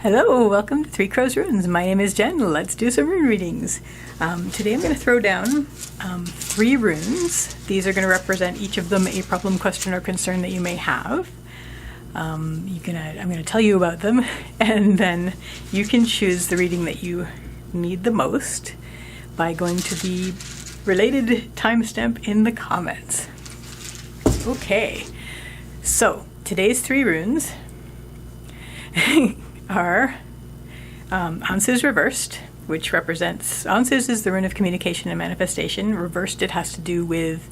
Hello, welcome to Three Crows Runes. My name is Jen. Let's do some rune readings. Today I'm going to throw down 3 runes. These are going to represent each of them a problem, question, or concern that you may have. I'm going to tell you about them, and then you can choose the reading that you need the most by going to the related timestamp in the comments. Okay, so today's 3 runes are Ansu's reversed, which represents, Ansu's is the rune of communication and manifestation. Reversed, it has to do with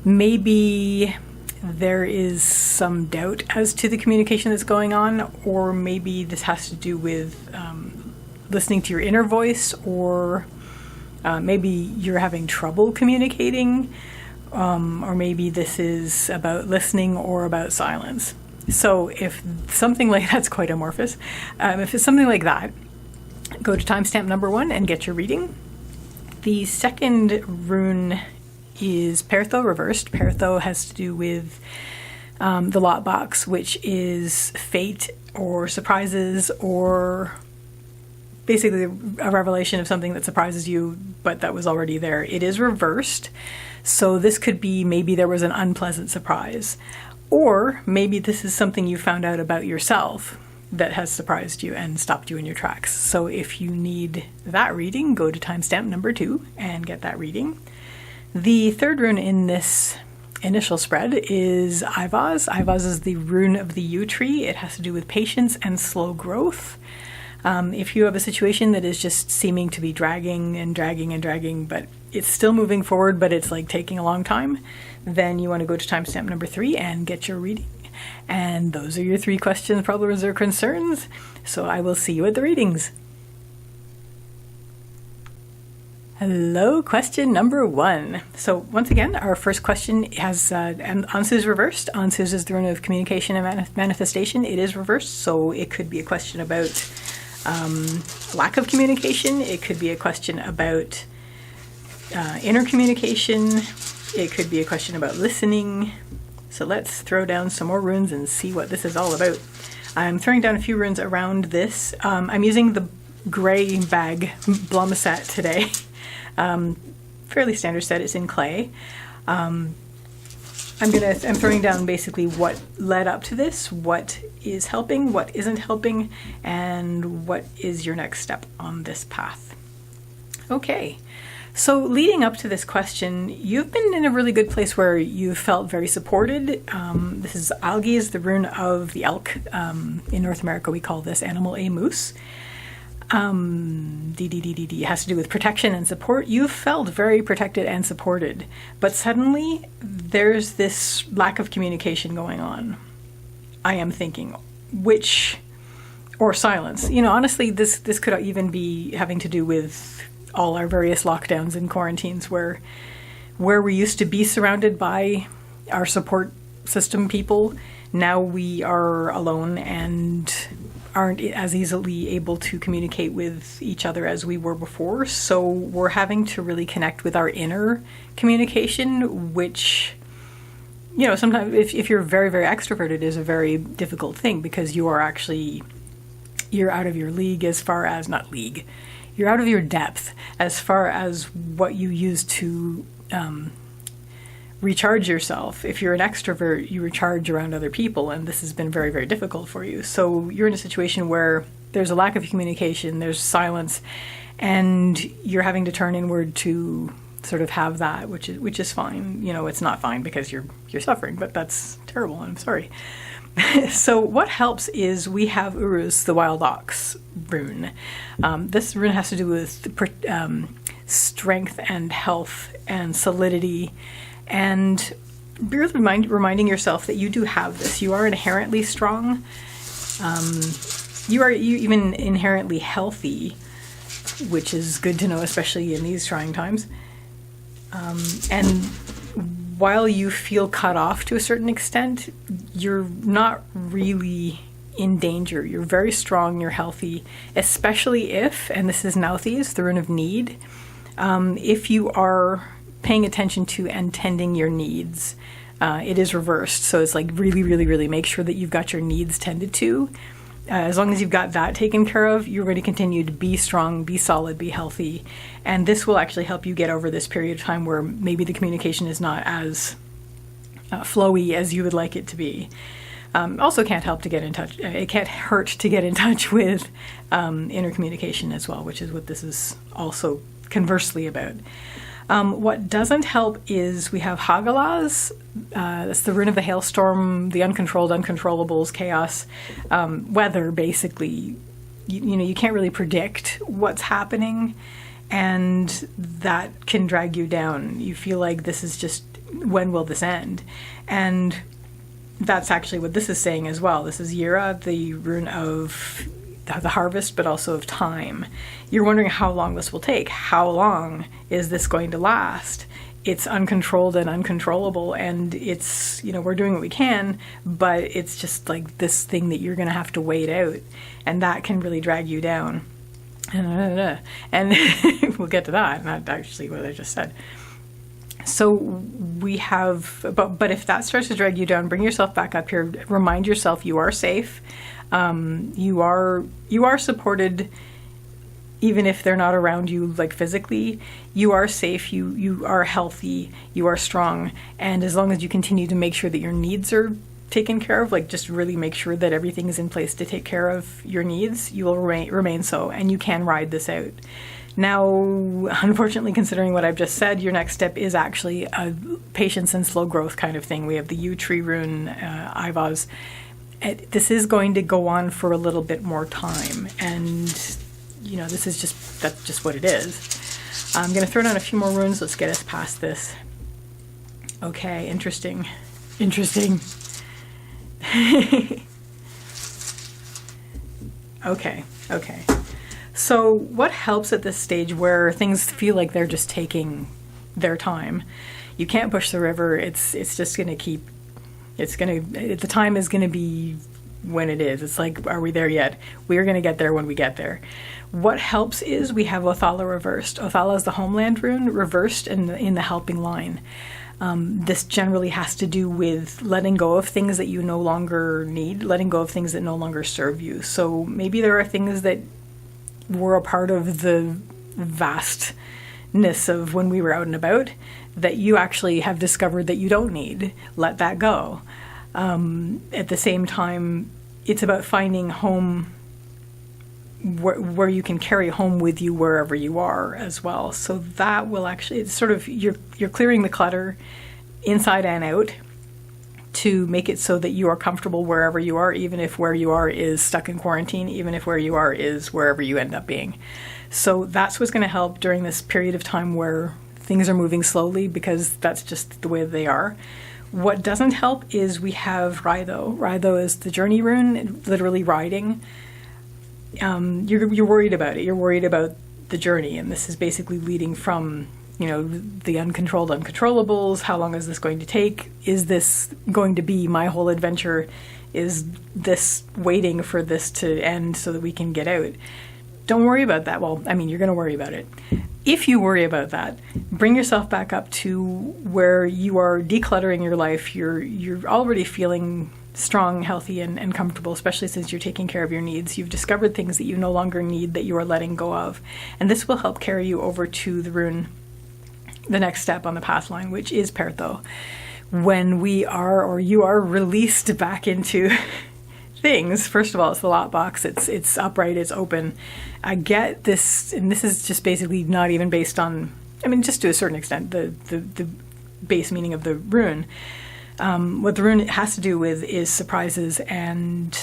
maybe there is some doubt as to the communication that's going on, or maybe this has to do with listening to your inner voice, or maybe you're having trouble communicating, or maybe this is about listening or about silence. So if something like that's quite amorphous, if it's something like that, go to timestamp number 1 and get your reading. The second rune is Paretho reversed. Paretho has to do with the lot box, which is fate or surprises, or basically a revelation of something that surprises you, but that was already there. It is reversed, so this could be maybe there was an unpleasant surprise. Or maybe this is something you found out about yourself that has surprised you and stopped you in your tracks. So if you need that reading, go to timestamp number 2 and get that reading. The third rune in this initial spread is Ivaz. Ivaz is the rune of the Yew Tree. It has to do with patience and slow growth. If you have a situation that is just seeming to be dragging and dragging and dragging, but it's still moving forward, but it's like taking a long time, then you want to go to timestamp number 3 and get your reading. And those are your 3 questions, problems, or concerns. So I will see you at the readings. Hello, question number 1. So once again, our first question has Ansu's reversed. Ansu's is the rune of communication and manifestation. It is reversed, so it could be a question about lack of communication. It could be a question about inner communication. It could be a question about listening. So let's throw down some more runes and see what this is all about. I'm throwing down a few runes around this. I'm using the gray bag Blum set today. Fairly standard set. It's in clay. I'm throwing down basically what led up to this, what is helping, what isn't helping, and what is your next step on this path. Okay. So leading up to this question, you've been in a really good place where you felt very supported. This is Algae, is the rune of the elk. In North America, we call this animal a moose. It has to do with protection and support. You felt very protected and supported, but suddenly there's this lack of communication going on. I am thinking, or silence. Honestly, this could even be having to do with all our various lockdowns and quarantines where we used to be surrounded by our support system people. Now we are alone and aren't as easily able to communicate with each other as we were before. So we're having to really connect with our inner communication, which, sometimes if you're very, very extroverted is a very difficult thing, because you're out of your league as far as, not league, you're out of your depth as far as what you use to recharge yourself. If you're an extrovert, you recharge around other people, and this has been very, very difficult for you. So you're in a situation where there's a lack of communication, there's silence, and you're having to turn inward to sort of have that, which is fine. It's not fine because you're suffering, but that's terrible. I'm sorry. So what helps is we have Uruz, the wild ox rune. This rune has to do with strength and health and solidity, and really reminding yourself that you do have this. You are inherently strong. You are even inherently healthy, which is good to know, especially in these trying times. And while you feel cut off to a certain extent, you're not really in danger. You're very strong, you're healthy, especially if, and this is Nauthiz, the rune of need, if you are paying attention to and tending your needs. It is reversed, so it's like really, really, really make sure that you've got your needs tended to. As long as you've got that taken care of, you're going to continue to be strong, be solid, be healthy. And this will actually help you get over this period of time where maybe the communication is not as flowy as you would like it to be. Also can't help to get in touch. It can't hurt to get in touch with inner communication as well, which is what this is also conversely about. What doesn't help is we have Hagalaz. That's the rune of the hailstorm, the uncontrolled, uncontrollables, chaos, weather, basically. You can't really predict what's happening, and that can drag you down. You feel like this is just, when will this end? And that's actually what this is saying as well. This is Yira, the rune of the harvest, but also of time. You're wondering how long this will take. How long is this going to last? It's uncontrolled and uncontrollable, and it's, we're doing what we can, but it's just like this thing that you're going to have to wait out, and that can really drag you down. And we'll get to that, not actually what I just said. So we have, but if that starts to drag you down, bring yourself back up here. Remind yourself you are safe. You are supported, even if they're not around you, like physically. You are safe. You are healthy. You are strong. And as long as you continue to make sure that your needs are taken care of, like just really make sure that everything is in place to take care of your needs, you will remain so, and you can ride this out. Now, unfortunately, considering what I've just said, your next step is actually a patience and slow growth kind of thing. We have the Yew Tree rune, Ivaz. This is going to go on for a little bit more time, and this is that's just what it is. I'm going to throw down a few more runes. Let's get us past this. Okay, interesting. Okay. So what helps at this stage where things feel like they're just taking their time? You can't push the river. It's just going to keep. The time is going to be when it is. It's like, are we there yet? We're going to get there when we get there. What helps is we have Othala reversed. Othala is the homeland rune reversed in the helping line. This generally has to do with letting go of things that you no longer need, letting go of things that no longer serve you. So maybe there are things that were a part of the vastness of when we were out and about that you actually have discovered that you don't need. Let that go. At the same time, it's about finding home where you can carry home with you wherever you are as well. So that will actually, it's sort of, you're clearing the clutter inside and out to make it so that you are comfortable wherever you are, even if where you are is stuck in quarantine, even if where you are is wherever you end up being. So that's what's going to help during this period of time where things are moving slowly, because that's just the way they are. What doesn't help is we have Paretho. Paretho is the journey rune, literally riding. You're worried about it. You're worried about the journey, and this is basically leading from, the uncontrolled uncontrollables. How long is this going to take? Is this going to be my whole adventure? Is this waiting for this to end so that we can get out? Don't worry about that. Well, you're going to worry about it. If you worry about that, bring yourself back up to where you are decluttering your life. You're already feeling strong, healthy, and comfortable, especially since you're taking care of your needs. You've discovered things that you no longer need that you are letting go of. And this will help carry you over to the rune, the next step on the path line, which is Paretho. When we are, or you are, released back into things, first of all, it's the lot box. It's upright, it's open. I get this, and this is just basically not even based on, just to a certain extent, the base meaning of the rune. What the rune has to do with is surprises and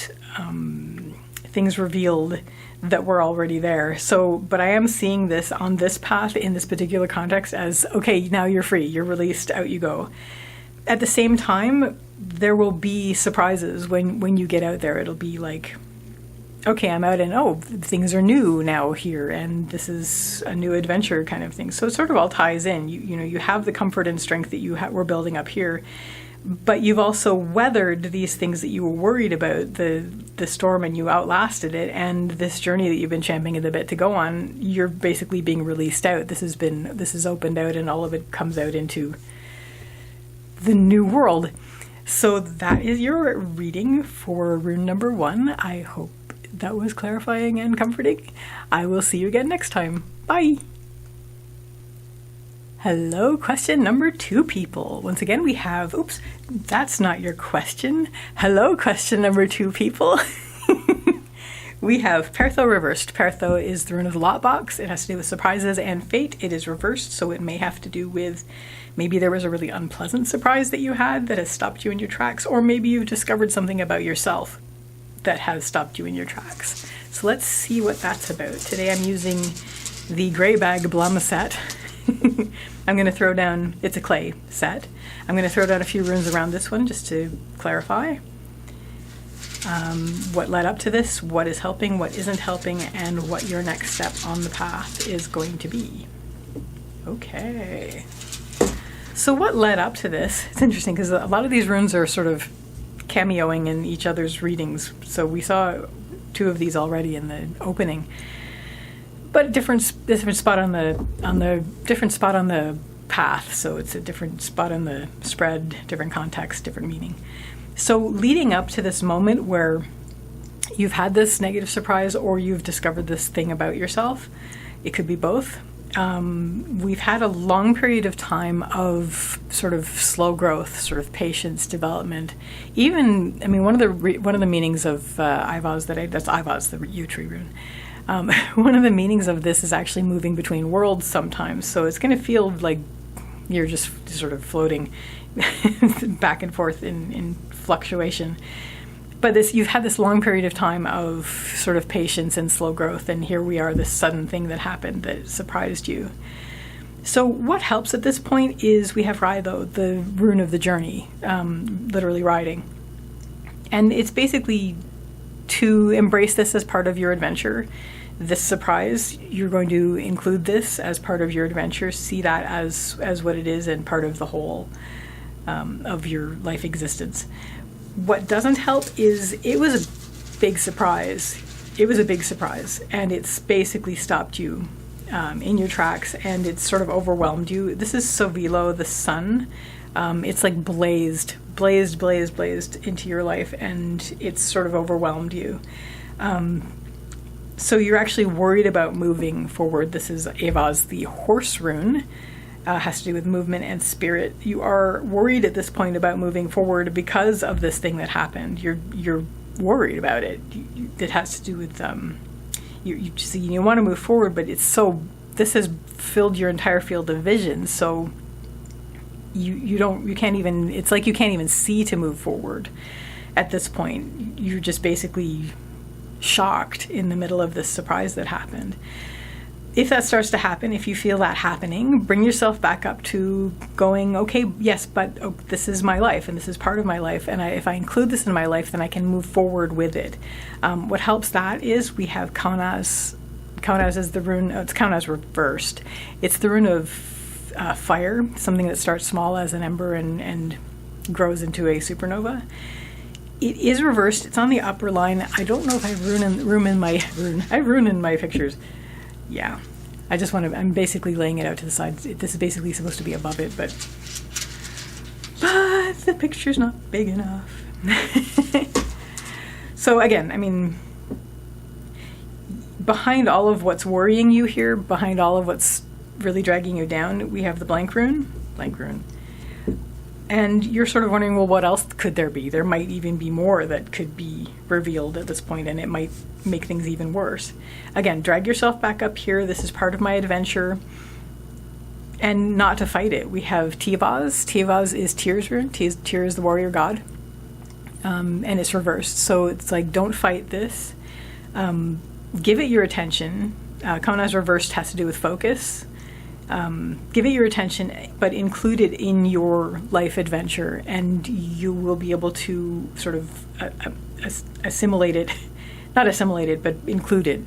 things revealed that were already there. So, but I am seeing this on this path in this particular context as, okay, now you're free, you're released, out you go. At the same time, there will be surprises when you get out there. It'll be like, okay, I'm out and things are new now here, and this is a new adventure kind of thing. So it sort of all ties in. You have the comfort and strength that we're building up here, but you've also weathered these things that you were worried about, the storm, and you outlasted it, and this journey that you've been champing at the bit to go on, you're basically being released out. This is opened out, and all of it comes out into the new world. So that is your reading for rune number 1. I hope that was clarifying and comforting. I will see you again next time. Bye. Hello, question number 2, people. Once again, we have, oops, that's not your question. Hello, question number 2, people. We have Paretho reversed. Paretho is the rune of the lot box. It has to do with surprises and fate. It is reversed, so it may have to do with maybe there was a really unpleasant surprise that you had that has stopped you in your tracks, or maybe you've discovered something about yourself that has stopped you in your tracks. So let's see what that's about. Today I'm using the Grey Bag Blum set. I'm going to throw down, it's a clay set. I'm going to throw down a few runes around this one just to clarify what led up to this, what is helping, what isn't helping, and what your next step on the path is going to be. Okay. So what led up to this? It's interesting because a lot of these runes are sort of cameoing in each other's readings. So we saw 2 of these already in the opening. But different spot on the path, so it's a different spot on the spread, different context, different meaning. So leading up to this moment where you've had this negative surprise or you've discovered this thing about yourself, it could be both. We've had a long period of time of sort of slow growth, sort of patience, development. Even, I mean, one of the meanings of Ivaz that's Ivaz, the Yew Tree rune. One of the meanings of this is actually moving between worlds sometimes. So it's going to feel like you're just sort of floating back and forth in fluctuation. But you've had this long period of time of sort of patience and slow growth, and here we are, this sudden thing that happened that surprised you. So what helps at this point is we have Paretho, the rune of the journey, literally riding. And it's basically to embrace this as part of your adventure. This surprise, you're going to include this as part of your adventure, see that as what it is and part of the whole of your life existence. What doesn't help is it was a big surprise. It was a big surprise, and it's basically stopped you in your tracks, and it's sort of overwhelmed you. This is Sovilo, the sun. It's like blazed into your life, and it's sort of overwhelmed you. So you're actually worried about moving forward. This is Evaz, the horse rune. Has to do with movement and spirit. You are worried at this point about moving forward because of this thing that happened. You're worried about it. It has to do with you want to move forward, but this has filled your entire field of vision. So you can't even. It's like you can't even see to move forward at this point. You're just basically shocked in the middle of this surprise that happened. If that starts to happen, if you feel that happening, bring yourself back up to going, okay, yes, but this is my life and this is part of my life. And if I include this in my life, then I can move forward with it. What helps that is we have Kaunaz. Kaunaz is the rune, it's Kaunaz reversed. It's the rune of fire, something that starts small as an ember and grows into a supernova. It is reversed. It's on the upper line. I don't know if I have rune in my pictures. Yeah, I'm basically laying it out to the side. This is basically supposed to be above it, but the picture's not big enough. So again, I mean, behind all of what's worrying you here, behind all of what's really dragging you down, we have the blank rune. And you're sort of wondering, well, what else could there be? There might even be more that could be revealed at this point, and it might make things even worse. Again, drag yourself back up here. This is part of my adventure. And not to fight it. We have Tivaz. Tivaz is Tyr's rune. Tyr is the warrior god. And it's reversed. So it's like, don't fight this. Give it your attention. Kaunaz reversed has to do with focus. Give it your attention, but include it in your life adventure, and you will be able to sort of assimilate it, not assimilate it, but include it,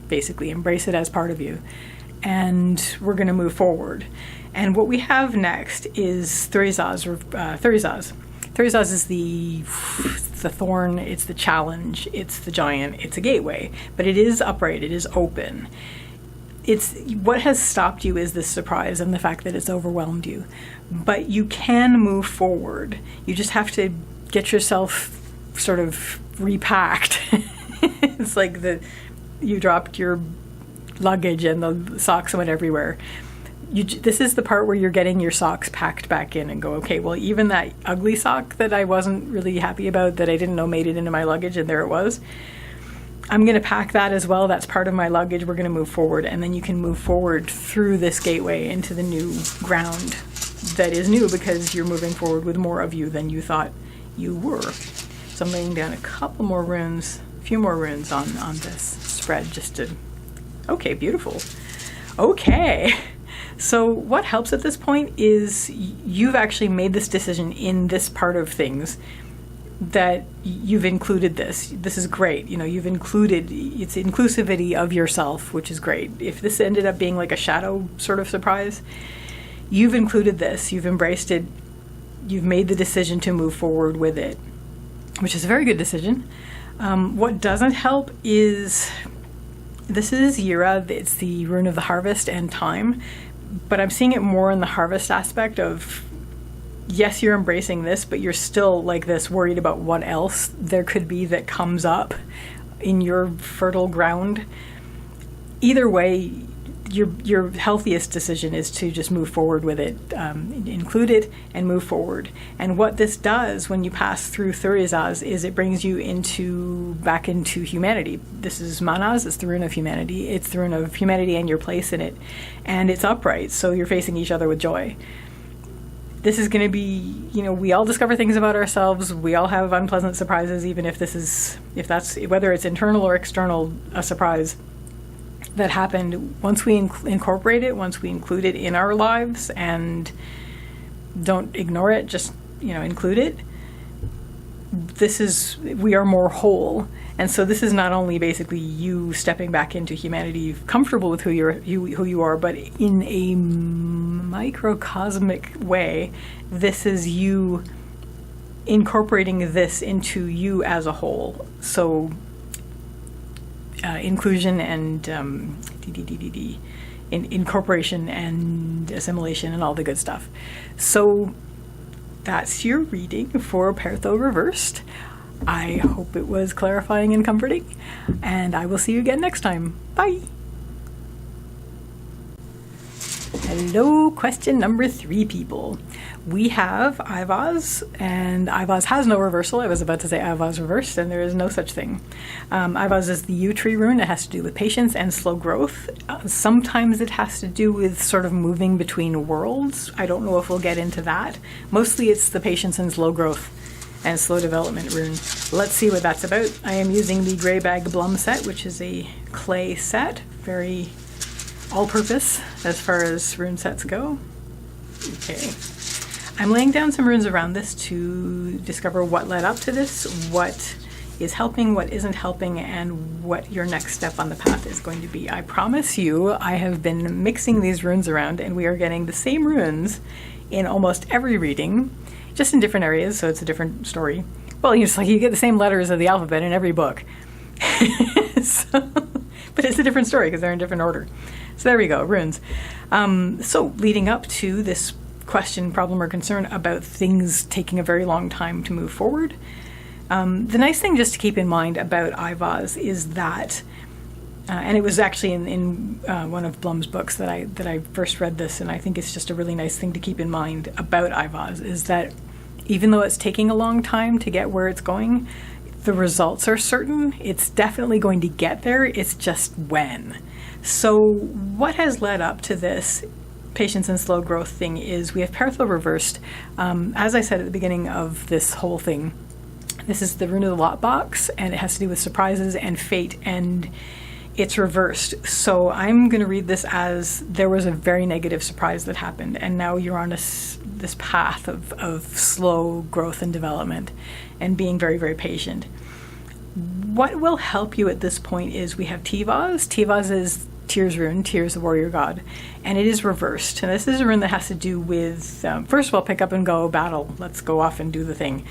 basically, embrace it as part of you. And we're going to move forward. And what we have next is Thurizaz. Thurizaz is the thorn, it's the challenge, it's the giant, it's a gateway, but it is upright, it is open. It's what has stopped you is this surprise and the fact that it's overwhelmed you. But you can move forward. You just have to get yourself sort of repacked It's like you dropped your luggage and the socks went everywhere. This is the part where you're getting your socks packed back in and go, okay, well, even that ugly sock that I wasn't really happy about, that I didn't know made it into my luggage, and there it was, I'm going to pack that as well. That's part of my luggage. We're going to move forward. And then you can move forward through this gateway into the new ground that is new, because you're moving forward with more of you than you thought you were. So I'm laying down a few more runes on this spread just to, okay, beautiful. Okay. So what helps at this point is you've actually made this decision in this part of things, that you've included this. This is great. You've included, it's inclusivity of yourself, which is great. If this ended up being like a shadow sort of surprise, you've included this, you've embraced it, you've made the decision to move forward with it, which is a very good decision. What doesn't help is, this is Yira, it's the rune of the harvest and time, but I'm seeing it more in the harvest aspect of, yes, you're embracing this, but you're still like this, worried about what else there could be that comes up in your fertile ground. Either way, your healthiest decision is to just move forward with it, include it, and move forward. And what this does when you pass through Thurizaz is it brings you back into humanity. This is Manaz, it's the rune of humanity. It's the rune of humanity and your place in it. And it's upright, so you're facing each other with joy. This is going to be, we all discover things about ourselves. We all have unpleasant surprises, even if whether it's internal or external, a surprise that happened. Once we incorporate it, once we include it in our lives and don't ignore it, just, include it, we are more whole. And so this is not only basically you stepping back into humanity, comfortable with who you are, but in a microcosmic way, this is you incorporating this into you as a whole. So inclusion and incorporation and assimilation and all the good stuff. So that's your reading for Paretho Reversed. I hope it was clarifying and comforting, and I will see you again next time. Bye! Hello, question number 3, people. We have Ivaz, and Ivaz has no reversal. I was about to say Ivaz reversed, and there is no such thing. Ivaz is the Yew Tree rune. It has to do with patience and slow growth. Sometimes it has to do with sort of moving between worlds. I don't know if we'll get into that. Mostly it's the patience and slow growth and slow development rune. Let's see what that's about. I am using the Grey Bag Blum set, which is a clay set, very all-purpose as far as rune sets go. Okay. I'm laying down some runes around this to discover what led up to this, what is helping, what isn't helping, and what your next step on the path is going to be. I promise you, I have been mixing these runes around, and we are getting the same runes in almost every reading, just in different areas, so it's a different story. Well, you get the same letters of the alphabet in every book. But it's a different story because they're in different order. So there we go, runes. So leading up to this question, problem, or concern about things taking a very long time to move forward, the nice thing just to keep in mind about Ivaz is that, and it was actually in one of Blum's books that I first read this, and I think it's just a really nice thing to keep in mind about Ivaz, is that even though it's taking a long time to get where it's going, the results are certain. It's definitely going to get there. It's just when. So what has led up to this patience and slow growth thing is we have Paretho Reversed. As I said at the beginning of this whole thing, this is the rune of the lot box, and it has to do with surprises and fate, and it's reversed. So I'm going to read this as there was a very negative surprise that happened, and now you're on this path of slow growth and development and being very, very patient. What will help you at this point is we have Tivaz. Tivaz is Tyr's rune, Tyr's the warrior god, and it is reversed. And this is a rune that has to do with, first of all, pick up and go, battle, let's go off and do the thing,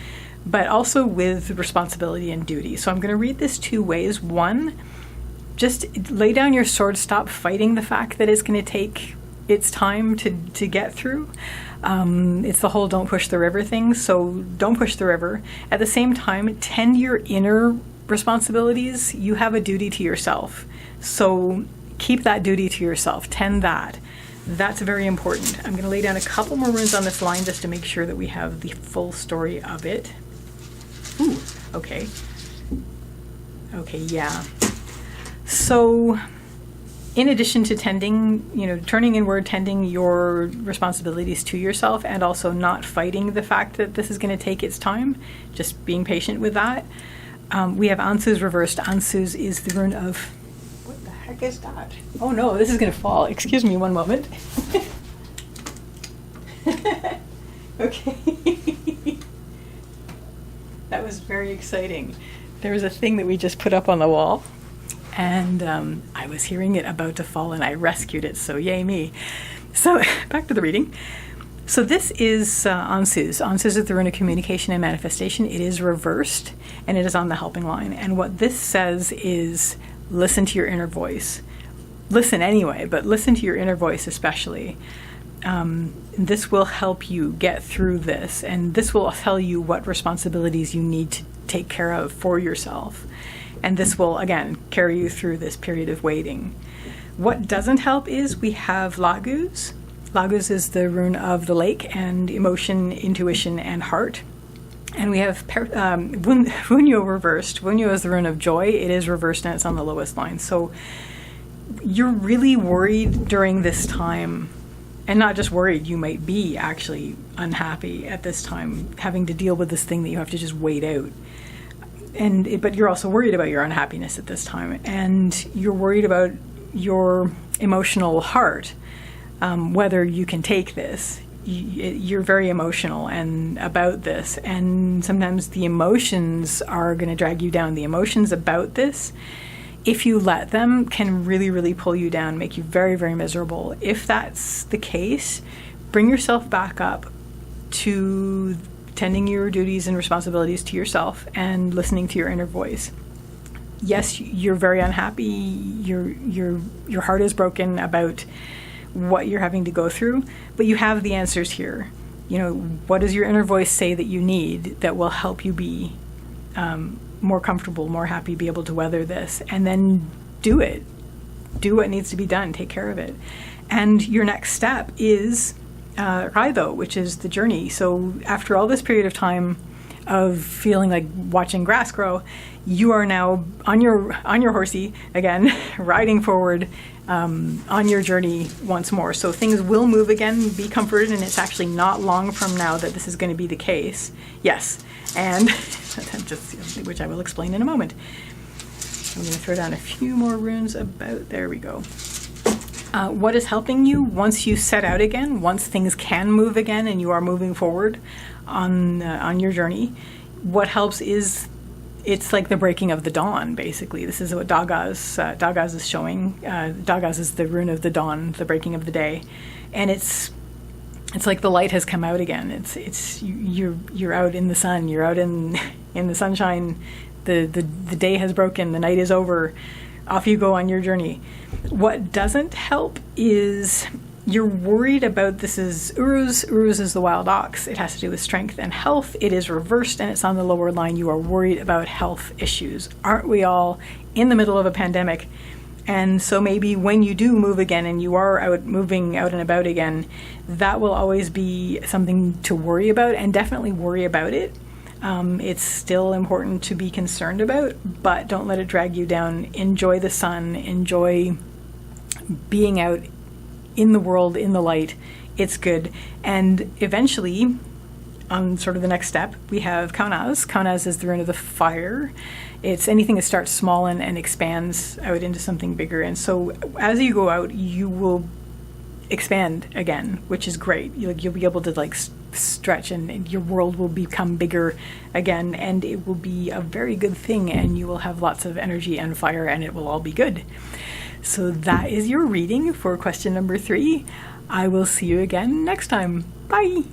but also with responsibility and duty. So I'm going to read this 2 ways. One, just lay down your sword, stop fighting the fact that it's going to take its time to get through. It's the whole don't push the river thing, so don't push the river. At the same time, tend your inner responsibilities, you have a duty to yourself. So keep that duty to yourself. Tend that. That's very important. I'm going to lay down a couple more runes on this line just to make sure that we have the full story of it. Ooh, okay. Okay, yeah. So in addition to tending, turning inward, tending your responsibilities to yourself, and also not fighting the fact that this is going to take its time, just being patient with that, we have Ansu's reversed. Ansu's is the rune of... What the heck is that? Oh no, this is going to fall. Excuse me one moment. Okay. That was very exciting. There was a thing that we just put up on the wall, and I was hearing it about to fall, and I rescued it, so yay me. So back to the reading. So this is Ansu's. Ansu's is the rune of communication and manifestation. It is reversed, and it is on the helping line. And what this says is listen to your inner voice. Listen anyway, but listen to your inner voice especially. This will help you get through this, and this will tell you what responsibilities you need to take care of for yourself. And this will, again, carry you through this period of waiting. What doesn't help is we have Laguz. Laguz is the rune of the lake and emotion, intuition, and heart. And we have Wunyo reversed. Wunyo is the rune of joy. It is reversed, and it's on the lowest line. So you're really worried during this time. And not just worried, you might be actually unhappy at this time, having to deal with this thing that you have to just wait out. But you're also worried about your unhappiness at this time, and you're worried about your emotional heart, whether you can take this. You're very emotional and about this, and sometimes the emotions are going to drag you down. The emotions about this, if you let them, can really, really pull you down, make you very, very miserable. If that's the case, bring yourself back up to tending your duties and responsibilities to yourself and listening to your inner voice. Yes, you're very unhappy. Your heart is broken about what you're having to go through, but you have the answers here. What does your inner voice say that you need that will help you be more comfortable, more happy, be able to weather this, and then do it. Do what needs to be done. Take care of it. And your next step is Paretho, which is the journey. So after all this period of time of feeling like watching grass grow, you are now on your horsey again, riding forward on your journey once more. So things will move again. Be comforted, and it's actually not long from now that this is going to be the case. Yes, and which I will explain in a moment. I'm going to throw down a few more runes about. There we go. What is helping you once you set out again, once things can move again and you are moving forward on your journey, what helps is it's like the breaking of the dawn, basically. This is what Dagaz is showing. Dagaz is the rune of the dawn, the breaking of the day. And it's like the light has come out again. You're out in the sun, you're out in the sunshine, the day has broken, the night is over. Off you go on your journey. What doesn't help is you're worried about, this is Uruz. Uruz is the wild ox. It has to do with strength and health. It is reversed, and it's on the lower line. You are worried about health issues. Aren't we all in the middle of a pandemic? And so maybe when you do move again and you are moving out and about again, that will always be something to worry about, and definitely worry about it. It's still important to be concerned about, but don't let it drag you down. Enjoy the sun. Enjoy being out in the world, in the light. It's good. And eventually, on sort of the next step, we have Kaunaz. Kaunaz is the rune of the fire. It's anything that starts small and expands out into something bigger. And so as you go out, you will expand again, which is great. You'll be able to stretch, and your world will become bigger again, and it will be a very good thing, and you will have lots of energy and fire, and it will all be good. So that is your reading for question number 3. I will see you again next time. Bye.